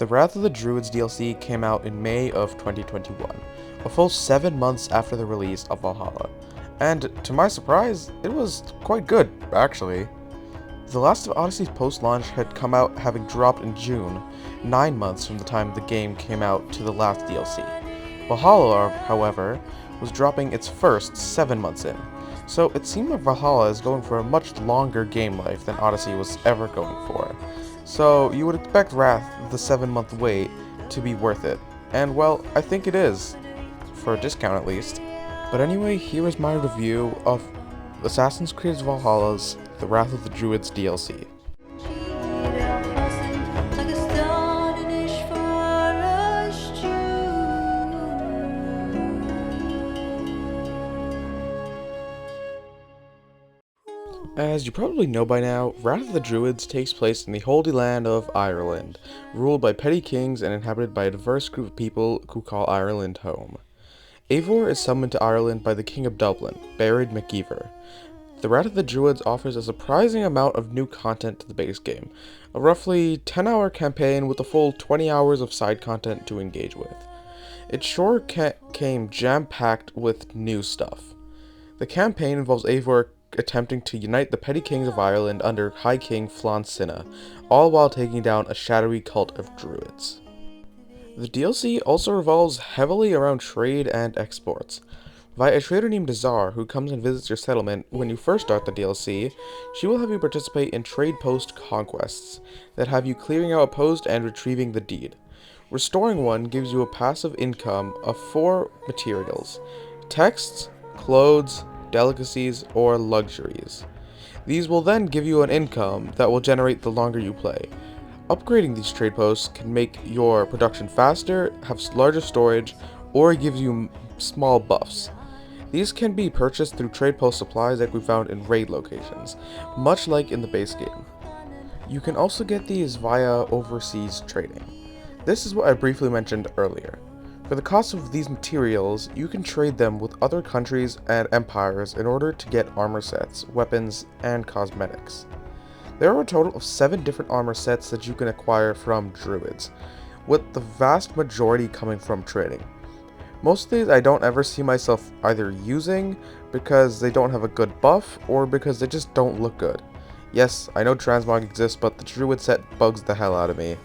The Wrath of the Druids DLC came out in May of 2021, a full 7 months after the release of Valhalla, and to my surprise, it was quite good, actually. The last of Odyssey's post-launch had come out having dropped in June, 9 months from the time the game came out to the last DLC. Valhalla, however, was dropping its first 7 months in, so it seemed like Valhalla is going for a much longer game life than Odyssey was ever going for. So you would expect Wrath, the 7-month wait, to be worth it, and well, I think it is, for a discount at least. But anyway, here is my review of Assassin's Creed Valhalla's The Wrath of the Druids DLC. As you probably know by now, Wrath of the Druids takes place in the Holy Land of Ireland, ruled by petty kings and inhabited by a diverse group of people who call Ireland home. Eivor is summoned to Ireland by the King of Dublin, Bharid MacIvor. The Wrath of the Druids offers a surprising amount of new content to the base game, a roughly 10-hour campaign with a full 20 hours of side content to engage with. It sure came jam-packed with new stuff. The campaign involves Eivor attempting to unite the petty kings of Ireland under High King Flann Sinna, all while taking down a shadowy cult of druids. The DLC also revolves heavily around trade and exports. Via a trader named Azar, who comes and visits your settlement when you first start the DLC, she will have you participate in trade post conquests that have you clearing out a post and retrieving the deed. Restoring one gives you a passive income of 4 materials: texts, clothes, delicacies, or luxuries. These will then give you an income that will generate the longer you play. Upgrading these trade posts can make your production faster, have larger storage, or gives you small buffs. These can be purchased through trade post supplies that we found in raid locations, much like in the base game. You can also get these via overseas trading. This is what I briefly mentioned earlier. For the cost of these materials, you can trade them with other countries and empires in order to get armor sets, weapons, and cosmetics. There are a total of 7 different armor sets that you can acquire from Druids, with the vast majority coming from trading. Most of these I don't ever see myself either using because they don't have a good buff or because they just don't look good. Yes, I know transmog exists, but the Druid set bugs the hell out of me.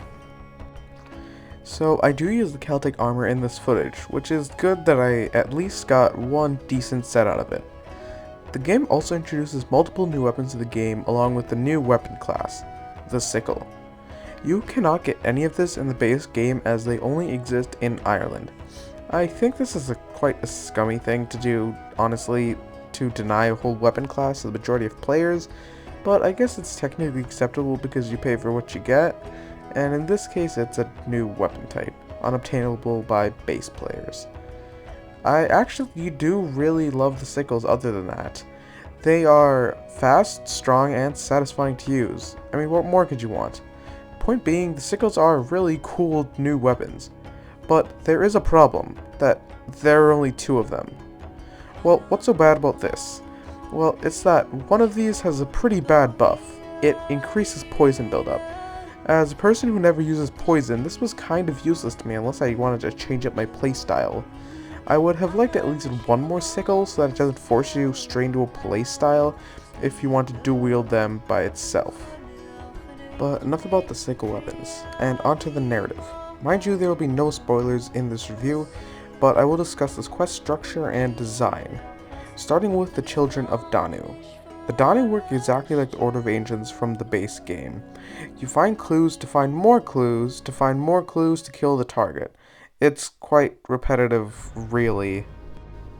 So I do use the Celtic armor in this footage, which is good that I at least got one decent set out of it. The game also introduces multiple new weapons to the game along with the new weapon class, the sickle. You cannot get any of this in the base game as they only exist in Ireland. I think this is quite a scummy thing to do, honestly, to deny a whole weapon class to the majority of players, but I guess it's technically acceptable because you pay for what you get. And in this case it's a new weapon type, unobtainable by base players. I actually do really love the sickles other than that. They are fast, strong, and satisfying to use. I mean, what more could you want? Point being, the sickles are really cool new weapons. But there is a problem, that there are only 2 of them. Well, what's so bad about this? Well, it's that one of these has a pretty bad buff. It increases poison buildup. As a person who never uses poison, this was kind of useless to me unless I wanted to change up my playstyle. I would have liked at least one more sickle so that it doesn't force you straight into a playstyle if you want to dual wield them by itself. But enough about the sickle weapons, and onto the narrative. Mind you, there will be no spoilers in this review, but I will discuss this quest structure and design, starting with the Children of Danu. The Danu work exactly like the Order of Ancients from the base game. You find clues to find more clues, to find more clues to kill the target. It's quite repetitive, really.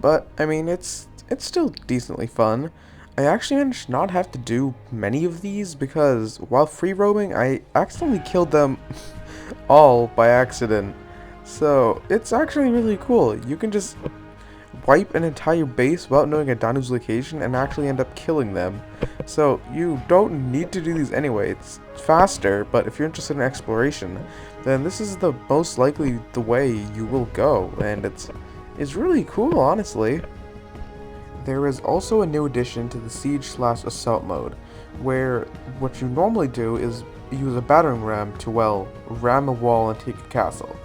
But, I mean, it's still decently fun. I actually managed to not have to do many of these because while free roaming, I accidentally killed them all by accident. So, it's actually really cool. You can just wipe an entire base without knowing a Danu's location and actually end up killing them. So you don't need to do these anyway. It's faster, but if you're interested in exploration, then this is the most likely the way you will go, and it's really cool, honestly. There is also a new addition to the Siege/Assault mode, where what you normally do is use a battering ram to, well, ram a wall and take a castle.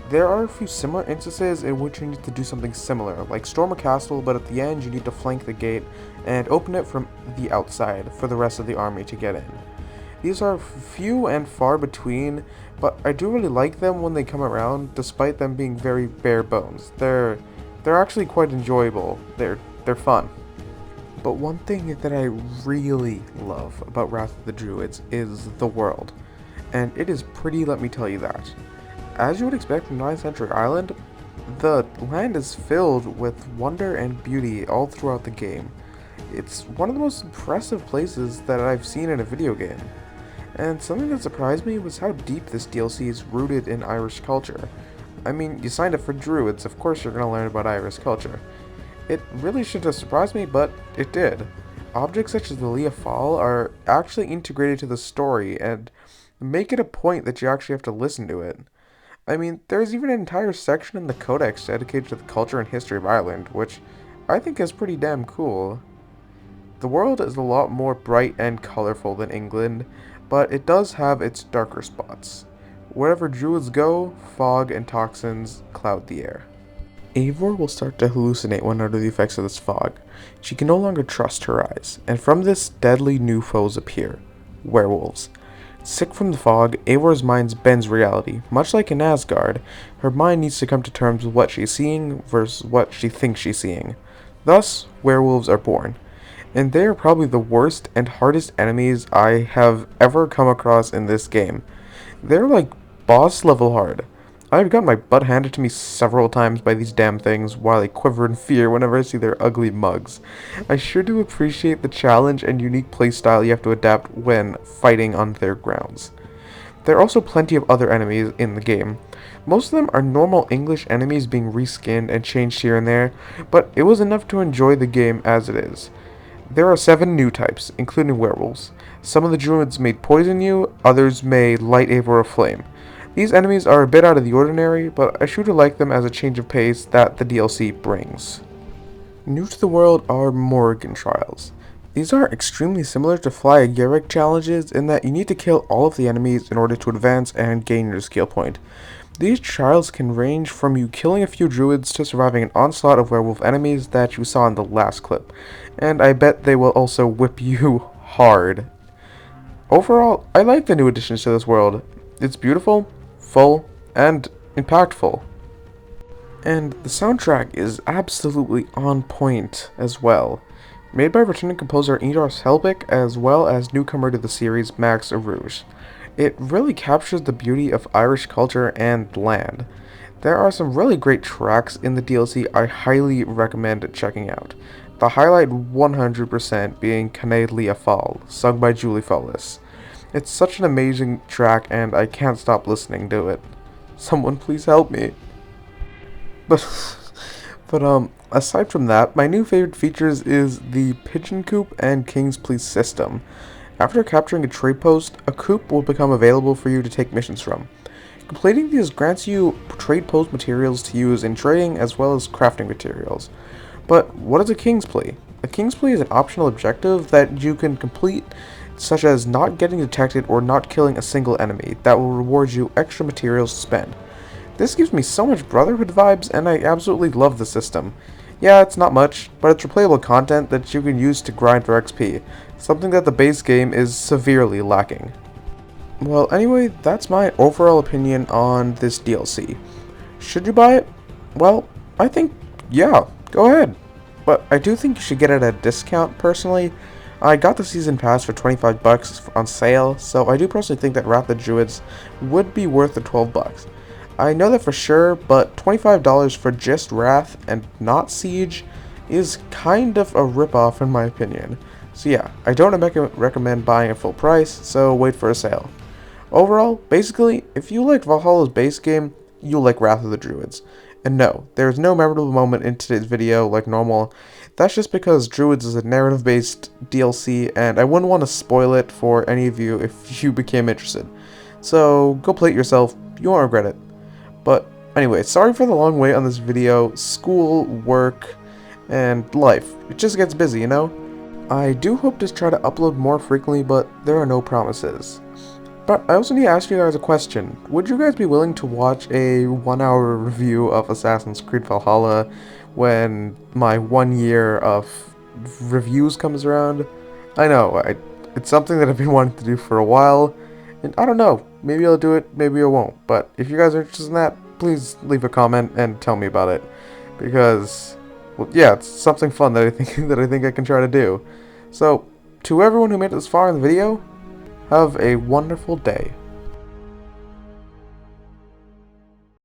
There are a few similar instances in which you need to do something similar, like storm a castle, but at the end you need to flank the gate and open it from the outside for the rest of the army to get in. These are few and far between, but I do really like them when they come around, despite them being very bare bones. They're actually quite enjoyable. They're fun. But one thing that I really love about Wrath of the Druids is the world, and it is pretty, let me tell you that. As you would expect from 9th Century Ireland, the land is filled with wonder and beauty all throughout the game. It's one of the most impressive places that I've seen in a video game. And something that surprised me was how deep this DLC is rooted in Irish culture. I mean, you signed up for Druids, of course you're going to learn about Irish culture. It really shouldn't have surprised me, but it did. Objects such as the Leah Fall are actually integrated to the story and make it a point that you actually have to listen to it. I mean, there's even an entire section in the Codex dedicated to the culture and history of Ireland, which I think is pretty damn cool. The world is a lot more bright and colorful than England, but it does have its darker spots. Wherever druids go, fog and toxins cloud the air. Eivor will start to hallucinate when under the effects of this fog. She can no longer trust her eyes, and from this deadly new foes appear. Werewolves. Sick from the fog, Eivor's mind bends reality. Much like in Asgard, her mind needs to come to terms with what she's seeing versus what she thinks she's seeing. Thus, werewolves are born. And they are probably the worst and hardest enemies I have ever come across in this game. They're like boss level hard. I've got my butt handed to me several times by these damn things while I quiver in fear whenever I see their ugly mugs. I sure do appreciate the challenge and unique playstyle you have to adapt when fighting on their grounds. There are also plenty of other enemies in the game. Most of them are normal English enemies being reskinned and changed here and there, but it was enough to enjoy the game as it is. There are 7 new types, including werewolves. Some of the druids may poison you, others may light Eivor aflame. These enemies are a bit out of the ordinary, but I sure do like them as a change of pace that the DLC brings. New to the world are Morrigan Trials. These are extremely similar to Fly a Garrick challenges in that you need to kill all of the enemies in order to advance and gain your skill point. These trials can range from you killing a few druids to surviving an onslaught of werewolf enemies that you saw in the last clip, and I bet they will also whip you hard. Overall, I like the new additions to this world. It's beautiful, full, and impactful. And the soundtrack is absolutely on point as well. Made by returning composer Idars Helbig as well as newcomer to the series Max Arouge. It really captures the beauty of Irish culture and land. There are some really great tracks in the DLC I highly recommend checking out. The highlight 100% being Canaid Leah Fall, sung by Julie Follis. It's such an amazing track and I can't stop listening to it. Someone please help me. But aside from that, my new favorite features is the Pigeon Coop and King's Police system. After capturing a trade post, a coop will become available for you to take missions from. Completing these grants you trade post materials to use in trading as well as crafting materials. But what is a King's Plea? A King's Plea is an optional objective that you can complete, such as not getting detected or not killing a single enemy, that will reward you extra materials to spend. This gives me so much Brotherhood vibes, and I absolutely love the system. Yeah, it's not much, but it's replayable content that you can use to grind for XP, something that the base game is severely lacking. Well, anyway, that's my overall opinion on this DLC. Should you buy it? Well, I think, yeah, go ahead. But I do think you should get it at a discount, personally. I got the season pass for $25 on sale, so I do personally think that Wrath of the Druids would be worth the $12. I know that for sure, but $25 for just Wrath and not Siege is kind of a ripoff in my opinion. So yeah, I don't recommend buying at full price, so wait for a sale. Overall, basically, if you liked Valhalla's base game, you'll like Wrath of the Druids. And no, there is no memorable moment in today's video like normal. That's just because Druids is a narrative-based DLC, and I wouldn't want to spoil it for any of you if you became interested. So go play it yourself, you won't regret it. But anyway, sorry for the long wait on this video. School, work, and life. It just gets busy, you know? I do hope to try to upload more frequently, but there are no promises. but I also need to ask you guys a question. Would you guys be willing to watch a 1 hour review of Assassin's Creed Valhalla when my 1 year of reviews comes around? I know, it's something that I've been wanting to do for a while, and I don't know, maybe I'll do it, maybe I won't, but if you guys are interested in that, please leave a comment and tell me about it, because, well, yeah, it's something fun that I think that I think I can try to do. So, to everyone who made it this far in the video, have a wonderful day.